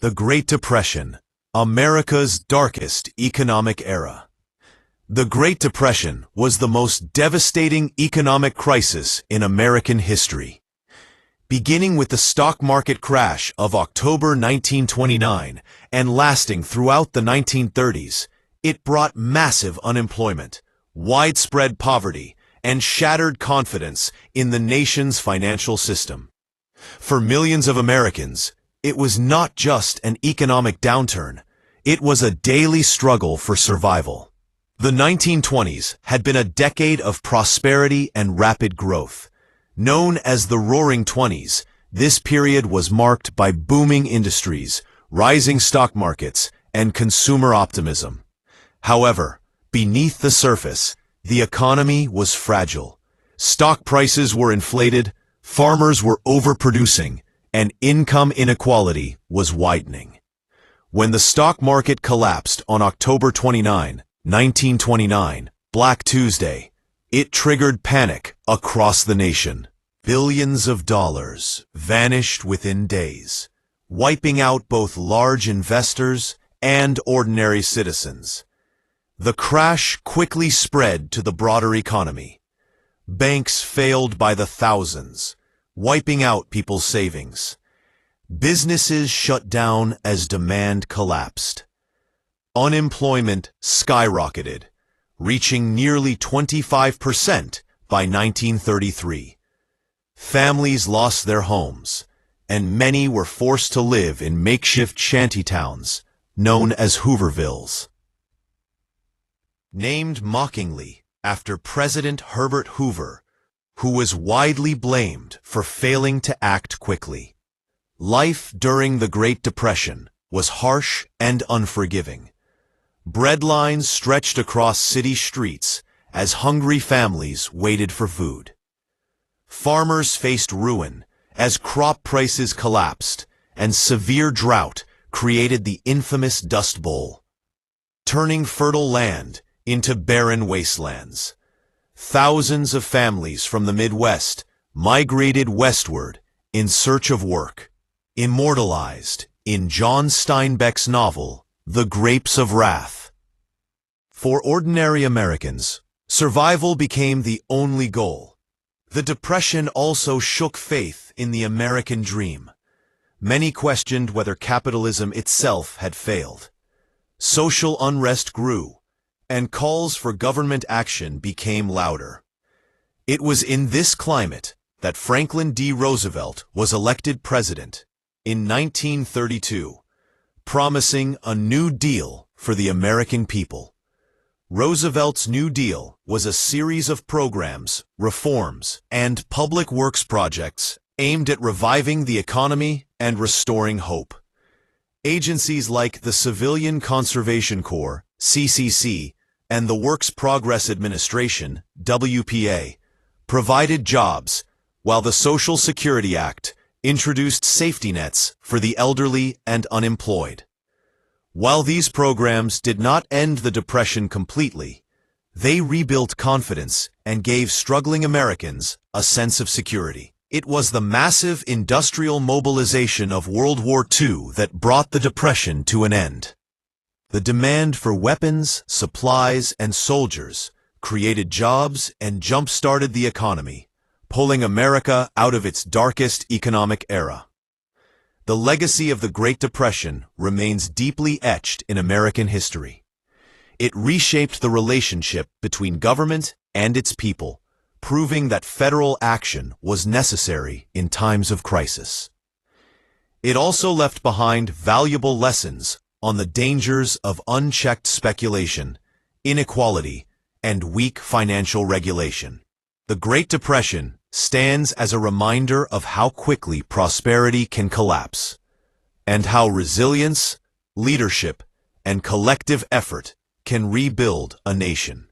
The Great Depression, America's darkest economic era. The Great Depression was the most devastating economic crisis in American history. Beginning with the stock market crash of October 1929 and lasting throughout the 1930s, it brought massive unemployment, widespread poverty, and shattered confidence in the nation's financial system. For millions of Americans, it was not just an economic downturn, it was a daily struggle for survival. The 1920s had been a decade of prosperity and rapid growth. Known as the Roaring Twenties, this period was marked by booming industries, rising stock markets, and consumer optimism. However, beneath the surface, the economy was fragile. Stock prices were inflated, farmers were overproducing, and income inequality was widening. When the stock market collapsed on October 29, 1929, Black Tuesday, it triggered panic across the nation. Billions of dollars vanished within days, wiping out both large investors and ordinary citizens. The crash quickly spread to the broader economy. Banks failed by the thousands, wiping out people's savings. Businesses shut down as demand collapsed. Unemployment skyrocketed, reaching nearly 25% by 1933. Families lost their homes, and many were forced to live in makeshift shantytowns known as Hoovervilles. Named mockingly after President Herbert Hoover, who was widely blamed for failing to act quickly. Life during the Great Depression was harsh and unforgiving. Bread lines stretched across city streets as hungry families waited for food. Farmers faced ruin as crop prices collapsed, and severe drought created the infamous Dust Bowl, turning fertile land into barren wastelands. Thousands of families from the Midwest migrated westward in search of work, immortalized in John Steinbeck's novel, The Grapes of Wrath. For ordinary Americans, survival became the only goal. The Depression also shook faith in the American dream. Many questioned whether capitalism itself had failed. Social unrest grew, and calls for government action became louder. It was in this climate that Franklin D. Roosevelt was elected president in 1932, promising a New Deal for the American people. Roosevelt's New Deal was a series of programs, reforms, and public works projects aimed at reviving the economy and restoring hope. Agencies like the Civilian Conservation Corps, CCC, and the Works Progress Administration, WPA, provided jobs, while the Social Security Act introduced safety nets for the elderly and unemployed. While these programs did not end the Depression completely, they rebuilt confidence and gave struggling Americans a sense of security. It was the massive industrial mobilization of World War II that brought the Depression to an end. The demand for weapons, supplies, and soldiers created jobs and jump-started the economy, pulling America out of its darkest economic era. The legacy of the Great Depression remains deeply etched in American history. It reshaped the relationship between government and its people, proving that federal action was necessary in times of crisis. It also left behind valuable lessons on the dangers of unchecked speculation, inequality, and weak financial regulation. The Great Depression stands as a reminder of how quickly prosperity can collapse, and how resilience, leadership, and collective effort can rebuild a nation.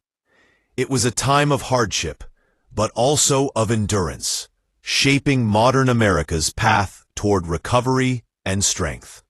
It was a time of hardship, but also of endurance, shaping modern America's path toward recovery and strength.